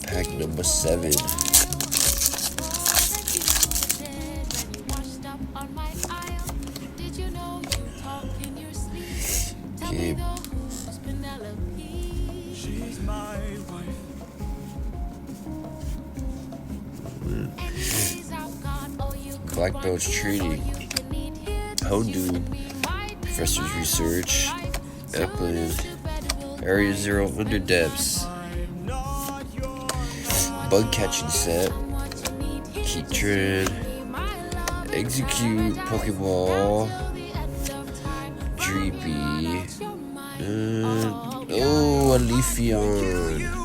Pack number 7. Okay. Black Belts Training. Houndoom. Professor's Research. Epplin. Area 0 Under Depths. Bug Catching Set. Keytrin. Execute. Pokeball. Dreepy. Oh, a Leafeon.